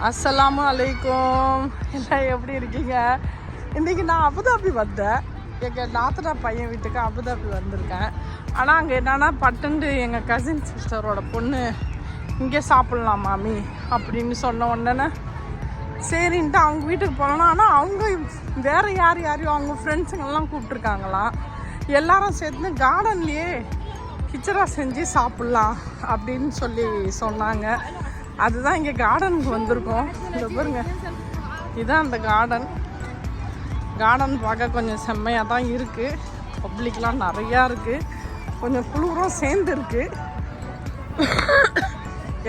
அஸ்ஸலாமு அலைக்கும். எல்லாம் எப்படி இருக்கீங்க? இன்றைக்கி நான் அபுதாபி வந்தேன். எங்கள் நாத்தனா பையன் வீட்டுக்கு அபுதாபி வந்திருக்கேன். ஆனால் அங்கே என்னென்னா பட்டுண்டு எங்கள் கசின் சிஸ்டரோட பொண்ணு இங்கே சாப்பிட்லாம் மாமி அப்படின்னு சொன்ன உடனே சரின்ட்டு அவங்க வீட்டுக்கு போனோன்னா, ஆனால் அவங்க வேறு யாரையும் அவங்க ஃப்ரெண்ட்ஸுங்கெல்லாம் கூப்பிட்ருக்காங்களாம். எல்லாரும் சேர்ந்து கார்டன்லேயே கிச்சரா செஞ்சு சாப்பிட்லாம் அப்படின்னு சொல்லி சொன்னாங்க. அதுதான் இங்கே கார்டனுக்கு வந்திருக்கோம். இந்த பாருங்க, இதுதான் அந்த கார்டன் பார்க்க கொஞ்சம் செம்மையாக தான் இருக்குது. பப்ளிக்லாம் நிறையா இருக்குது. கொஞ்சம் குளிரும் சேர்ந்து இருக்குது.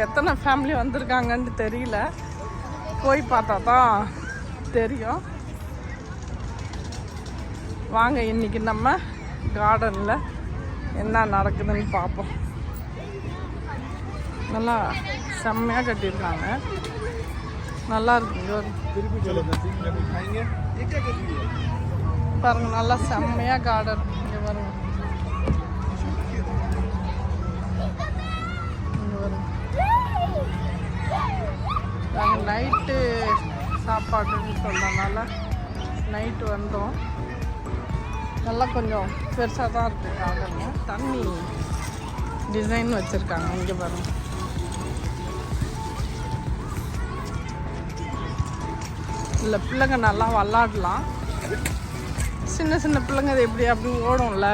எத்தனை ஃபேமிலி வந்திருக்காங்கன்னு தெரியல, போய் பார்த்தா தான் தெரியும். வாங்க இன்றைக்கி நம்ம கார்டனில் என்ன நடக்குதுன்னு பார்ப்போம். நல்லா செம்மையாக கட்டியிருக்காங்க, நல்லா இருக்குங்க. பாருங்க, நல்லா செம்மையாக கார்டன். இங்கே பாருங்க, நாங்கள் நைட்டு சாப்பாடுன்னு சொன்னதுனால நைட்டு வந்தோம். நல்லா கொஞ்சம் பெருசாக தான் இருக்குது கார்டன். தண்ணி டிசைன் வச்சுருக்காங்க. இங்கே பாருங்கள், இல்லை பிள்ளைங்க நல்லா விளாடலாம். சின்ன சின்ன பிள்ளைங்க அது எப்படி அப்படி ஓடும்ல.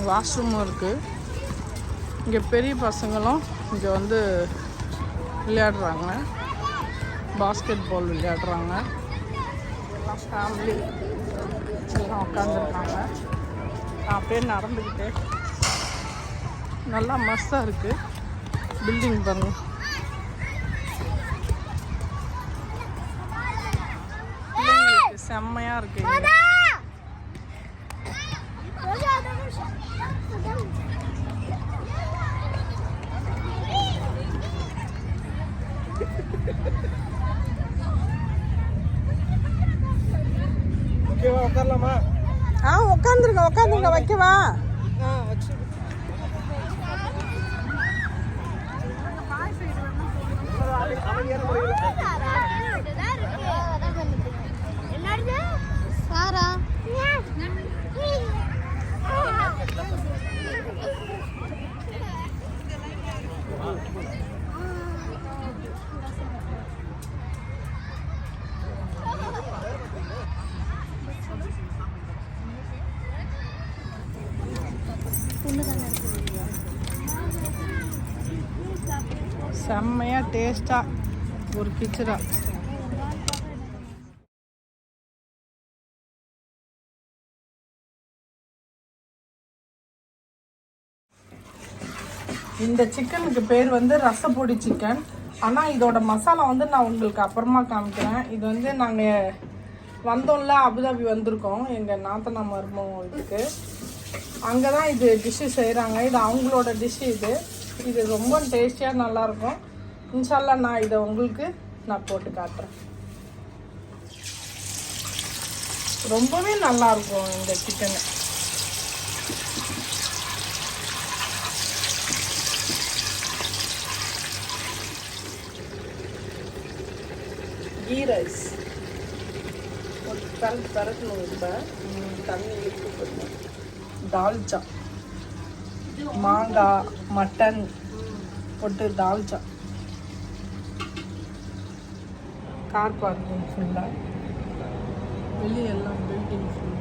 வாஷ்ரூமும் இருக்குது. இங்கே பெரிய பசங்களும் இங்கே வந்து விளையாடுறாங்க, பாஸ்கெட் பால் விளையாடுறாங்க. எல்லாம் ஃபேமிலி எல்லாம் உட்காந்துருக்காங்க. அப்படியே நடந்துக்கிட்டு நல்லா மஸ்தாக இருக்குது. பில்டிங் பாருங்க, பிள்ளைங்களுக்கு செம்மையாக இருக்குது. உட்காரலாமா? உட்காந்துருங்க வைக்கவா? சாரா செம்மையாக டேஸ்ட்டாக ஒரு கிச்சரா. இந்த சிக்கனுக்கு பேர் வந்து ரசப்பொடி சிக்கன். ஆனால் இதோட மசாலா வந்து நான் உங்களுக்கு அப்புறமா காமிக்கிறேன். இது வந்து நாங்கள் வந்தோம்ல, அபுதாபி வந்திருக்கோம் எங்கள் நாத்தனா மருமக வீட்டுக்கு. அங்கே தான் இது டிஷ்ஷு செய்கிறாங்க. இது அவங்களோட டிஷ்ஷு. இது ரொம்ப டேஸ்டியாக நல்லாயிருக்கும். இன்ஷால்லா நான் இதை உங்களுக்கு நான் போட்டு காட்டுறேன். ரொம்பவே நல்லாயிருக்கும் இந்த சிக்கனு. கீ ரைஸ் ஒரு பரட்டணும். இப்போ தண்ணி இருக்கு போடணும். தால்ச்சா, மாங்காய், மட்டன் போட்டு தால்ச்சா. கார் பார்க்கிங் ஃபுல்லாக, வெளியெல்லாம் பில்டிங் ஃபுல்லாக.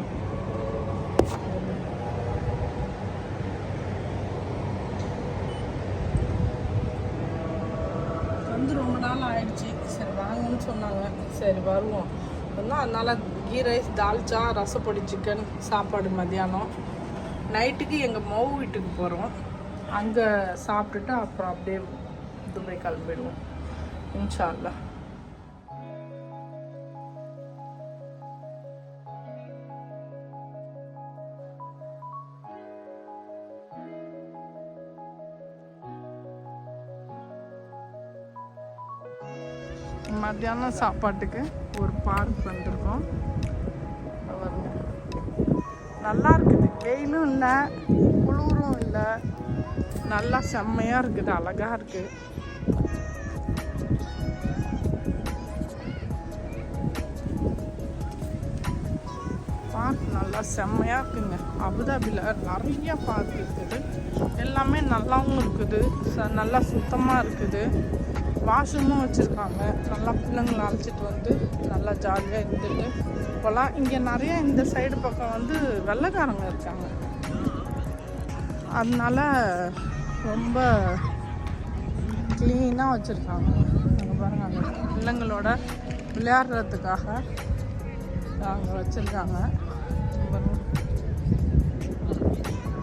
வந்து ரொம்ப நாள் ஆயிடுச்சு. சரி வாங்கன்னு சொன்னாங்க, சரி வருவோம். அதனால் கீ ரைஸ், தால்ச்சா, ரசப்பொடி சிக்கன் சாப்பாடு மதியானம். நைட்டுக்கு எங்கள் மவு வீட்டுக்கு போகிறோம். அங்கே சாப்பிட்டுட்டு அப்புறம் அப்படியே துபாய் கிளம்பிடுவோம் இன்ஷா அல்லாஹ். மத்தியானம் சாப்பாட்டுக்கு ஒரு பார்க் வந்திருக்கோம். நல்லா இருக்குது. வெயிலும் இல்லை, குளிரும் இல்லை, நல்லா செம்மையாக இருக்குது, அழகாக இருக்குது. பார்க் நல்லா செம்மையாக இருக்குங்க. அபுதாபியில் நிறைய பார்க் இருக்குது. எல்லாமே நல்லாவும் இருக்குது, நல்லா சுத்தமாக இருக்குது. வாஷ்ரூமும் வச்சுருக்காங்க. நல்லா பிள்ளைங்களை அழைச்சிட்டு வந்து நல்லா ஜாலியாக இருந்துட்டு போகலாம். இங்கே நிறைய இந்த சைடு பக்கம் வந்து வெள்ளைக்காரங்க இருக்காங்க. அதனால ரொம்ப க்ளீனாக வச்சுருக்காங்க. அங்கே பாருங்கள், அங்கே பிள்ளைங்களோட விளையாடுறதுக்காக அங்கே வச்சுருக்காங்க.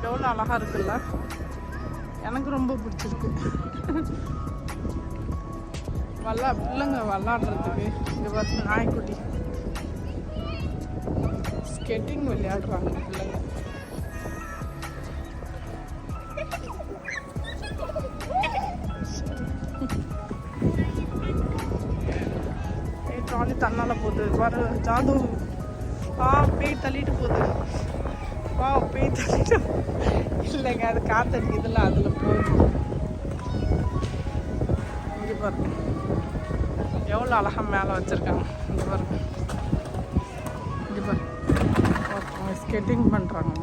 எவ்வளோ அழகாக இருக்குல்ல, எனக்கு ரொம்ப பிடிச்சிருக்கு. பிள்ளைங்க விளாடுறதுக்கு இங்கே பார்த்து நாய்க்குட்டி ஸ்கேட்டிங் விளையாடுறாங்க பிள்ளைங்க. ட்ராலி தன்னால் போகுது பாரு. ஜாது பேய் தள்ளிட்டு போகுது. பேய் தள்ளிட்டு இல்லைங்க, அது காத்தடிக்குதுல்ல, அதில் போகுது. இங்கே பாருங்க எவ்வளோ அழகாக மேலே வச்சுருக்காங்க. இங்கே பாருங்க, இங்கே பாருங்க ஒருத்தவங்க ஸ்கேட்டிங் பண்ணுறாங்க.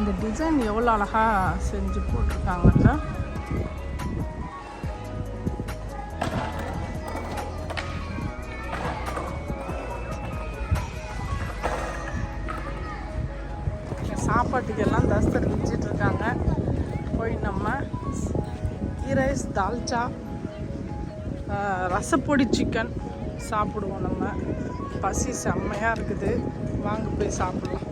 இந்த டிசைன் எவ்வளோ அழகாக செஞ்சு போட்டிருக்காங்கல்ல. சாப்பாட்டுக்கெல்லாம் தஸ்தர் வச்சிட்ருக்காங்க. போய் நம்ம கீ ரைஸ், தால்ச்சா, ரசப்பொடி சிக்கன் சாப்பிடுவோம். நம்ம பசி செம்மையாக இருக்குது, வாங்க போய் சாப்பிடலாம்.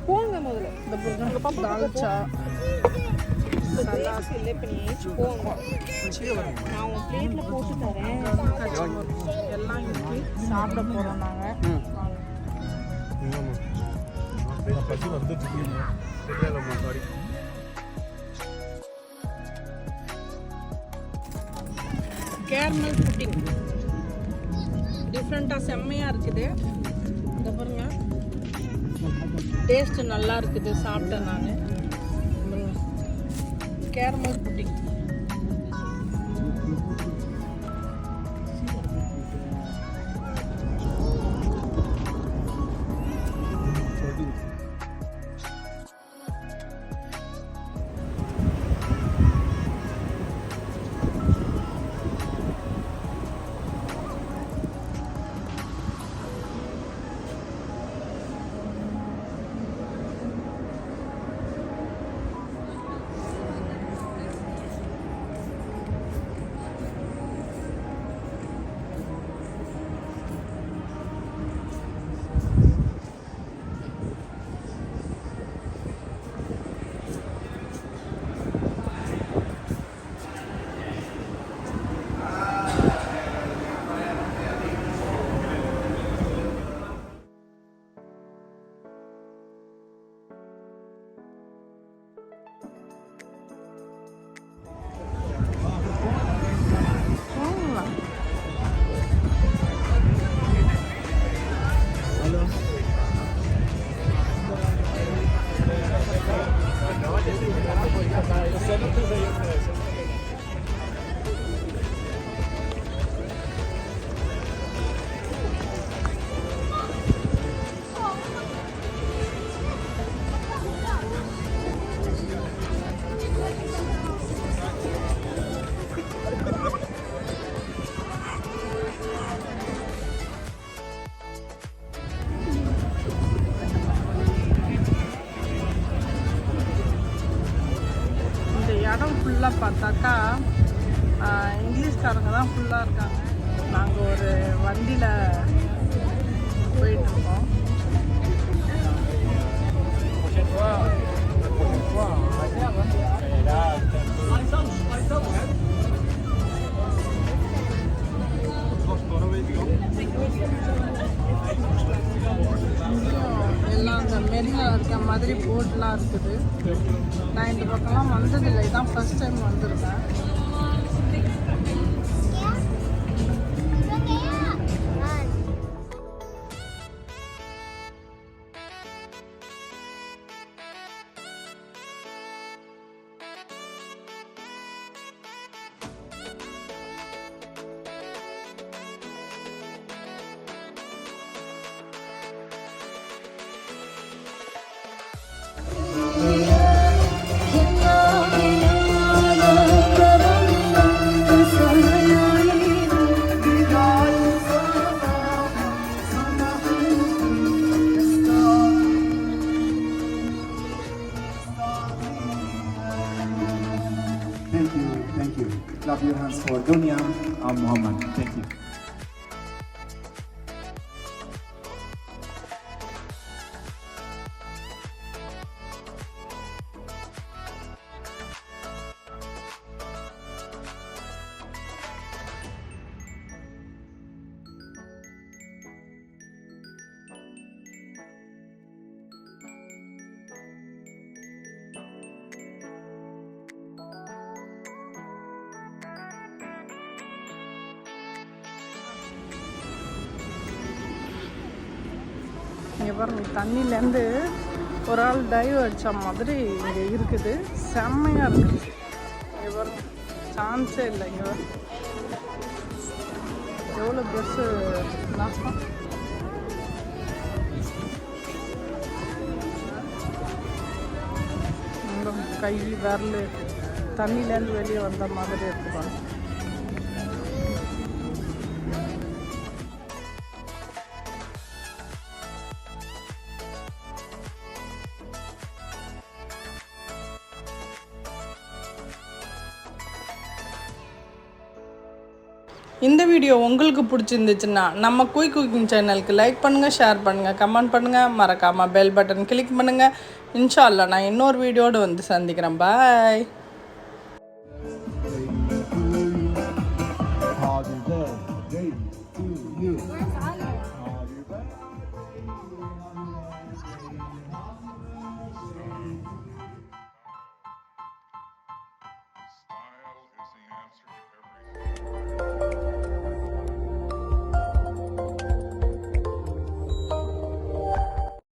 போங்க முதல்ல. இந்த தால்ச்சா எல்லாம் இருக்கு, சாப்பிட போறோம் நாங்க. கேரமல் புட்டிங் டிஃப்ரெண்ட்டாக செம்மையாக இருக்குது. இந்த பாருங்க, டேஸ்ட்டு நல்லா இருக்குது. சாப்பிட்டேன் நான். கேரமல் புட்டிங் இடம் ஃபுல்லாக பார்த்தாக்கா இங்கிலீஷ்காரங்க தான் ஃபுல்லாக இருக்காங்க. நாங்கள் ஒரு வண்டியில் போயிட்டுருக்கோம். எல்லாம் இந்த மெரினா இருக்க மாதிரி போட்லாம் இருக்குது. நான் இந்த பக்கம்லாம் வந்ததில்லை, இதான் ஃபர்ஸ்ட் டைம் வந்திருக்கேன். Thank you. Clap your hands for Dunya Muhammad. Thank you. இங்கே பாருங்க, தண்ணியிலேருந்து ஒரு ஆள் டைவ் அடித்த மாதிரி இங்கே இருக்குது. செம்மையாக இருக்குது. இங்கே பாருங்க, சான்ஸே இல்லை. இங்கே எவ்வளோ பெருசு நாசம். கை விரல் தண்ணியிலேருந்து வெளியே வந்த மாதிரி இருக்குப்பாங்க. இந்த வீடியோ உங்களுக்கு பிடிச்சிருந்துச்சுன்னா நம்ம குக்கிங் சேனலுக்கு லைக் பண்ணுங்கள், ஷேர் பண்ணுங்கள், கமெண்ட் பண்ணுங்கள், மறக்காமல் பெல் பட்டன் கிளிக் பண்ணுங்கள். இன்ஷா அல்லாஹ் நான் இன்னொரு வீடியோடு வந்து சந்திக்கிறேன். பாய்.